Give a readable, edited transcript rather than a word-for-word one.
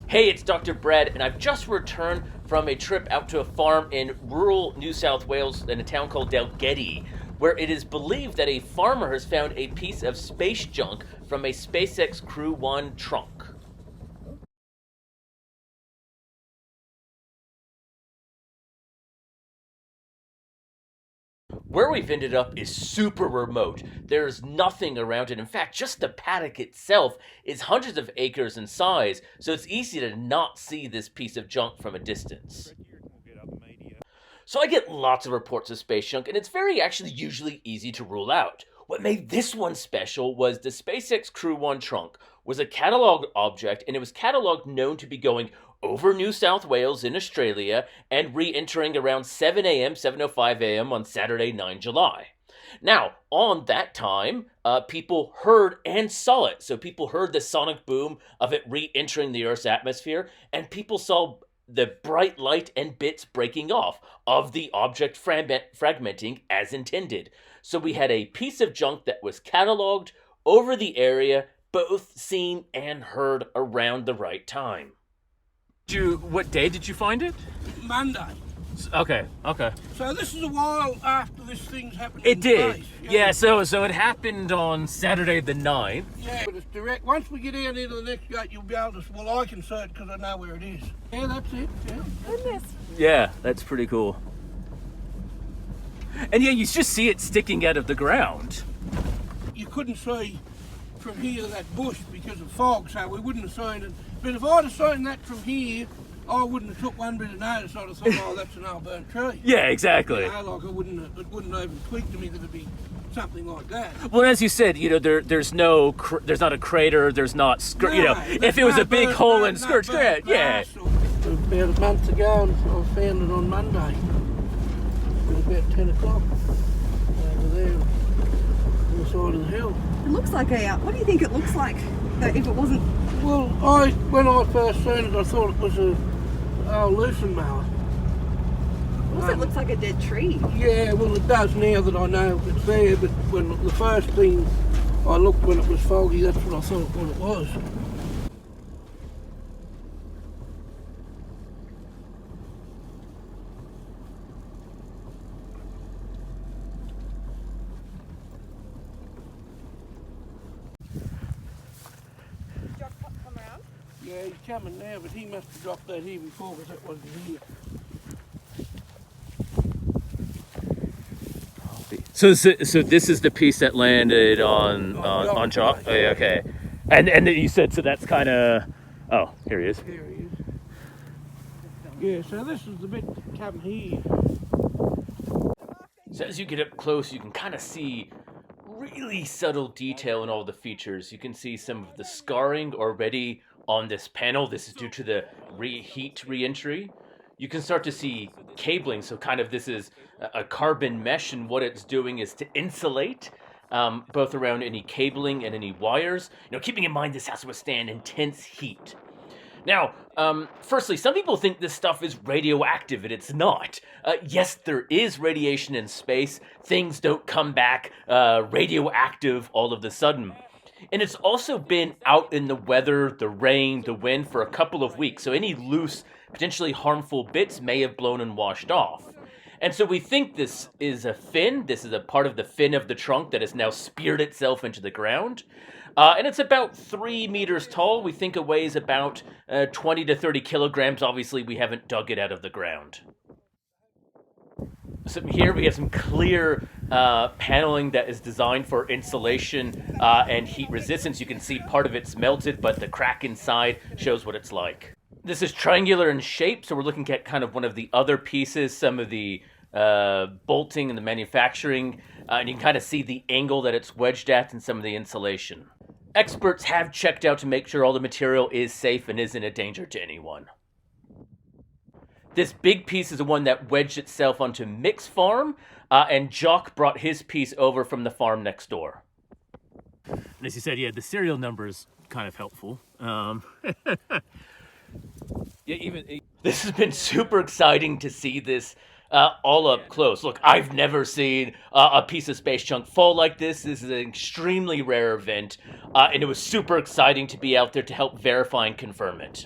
Hey, it's Dr. Brad, and I've just returned from a trip out to a farm in rural New South Wales in a town called Dalgety, where it is believed that a farmer has found a piece of space junk from a SpaceX Crew-1 trunk. Where we've ended up is super remote. There's nothing around it. In fact, just the paddock itself is hundreds of acres in size, so it's easy to not see this piece of junk from a distance. So I get lots of reports of space junk, and it's very actually usually easy to rule out. What made this one special was the SpaceX Crew-1 Trunk was a cataloged object, and it was cataloged known to be going over New South Wales in Australia and re-entering around 7 a.m., 7:05 a.m. on Saturday, 9 July. Now, on that time, people heard and saw it. So people heard the sonic boom of it re-entering the Earth's atmosphere, and people saw the bright light and bits breaking off of the object fragmenting as intended. So we had a piece of junk that was cataloged over the area, both seen and heard around the right time. What day did you find it? Monday. Okay. So this is a while after this thing's happened. It did. Yeah, so it happened on Saturday the 9th. Yeah, but it's direct. Once we get out into the next gate, you'll be able to, well, I can see it because I know where it is. Yeah, that's it. Yeah. Goodness. Yeah, that's pretty cool. And yeah, you just see it sticking out of the ground. You couldn't see from here to that bush because of fog, so we wouldn't have seen it. But if I'd have seen that from here, I wouldn't have took one bit of notice. I'd have thought, oh, that's an old burnt tree. Yeah, exactly. You know, like it wouldn't even tweak to me that it'd be something like that. Well, as you said, there's not a crater, there's not, if it was a big hole in Scourge, yeah. About a month ago, and I found it on Monday. It was about 10 o'clock over there on the side of the hill. It looks like what do you think it looks like if it wasn't? Well, when I first seen it, I thought it was a lucerne mower. Also, it looks like a dead tree. Yeah, well, it does now that I know it's there, but when the first thing I looked when it was foggy, that's what I thought what it was. Yeah, he's coming now, but he must have dropped that here before because that wasn't here. So this is the piece that landed on Jock? Oh, yeah, okay. And you said, so that's kind of, oh, here he is. Here he is. Yeah, so this is the bit coming here. So as you get up close, you can kind of see really subtle detail in all the features. You can see some of the scarring already on this panel. This is due to the heat re-entry. You can start to see cabling, so kind of this is a carbon mesh, and what it's doing is to insulate both around any cabling and any wires. Keeping in mind this has to withstand intense heat. Now, firstly, some people think this stuff is radioactive, and it's not. Yes, there is radiation in space. Things don't come back radioactive all of a sudden. And it's also been out in the weather, the rain, the wind for a couple of weeks, so any loose, potentially harmful bits may have blown and washed off. And so we think this is a fin. This is a part of the fin of the trunk that has now speared itself into the ground. And it's about 3 meters tall. We think it weighs about 20 to 30 kilograms. Obviously, we haven't dug it out of the ground. So here we have some clear paneling that is designed for insulation and heat resistance. You can see part of it's melted, but the crack inside shows what it's like. This is triangular in shape, so we're looking at kind of one of the other pieces, some of the bolting and the manufacturing, and you can kind of see the angle that it's wedged at and some of the insulation. Experts have checked out to make sure all the material is safe and isn't a danger to anyone. This big piece is the one that wedged itself onto Mick's farm, and Jock brought his piece over from the farm next door. And as you said, yeah, the serial number is kind of helpful. This has been super exciting to see this all up close. Look, I've never seen a piece of space junk fall like this. This is an extremely rare event, and it was super exciting to be out there to help verify and confirm it.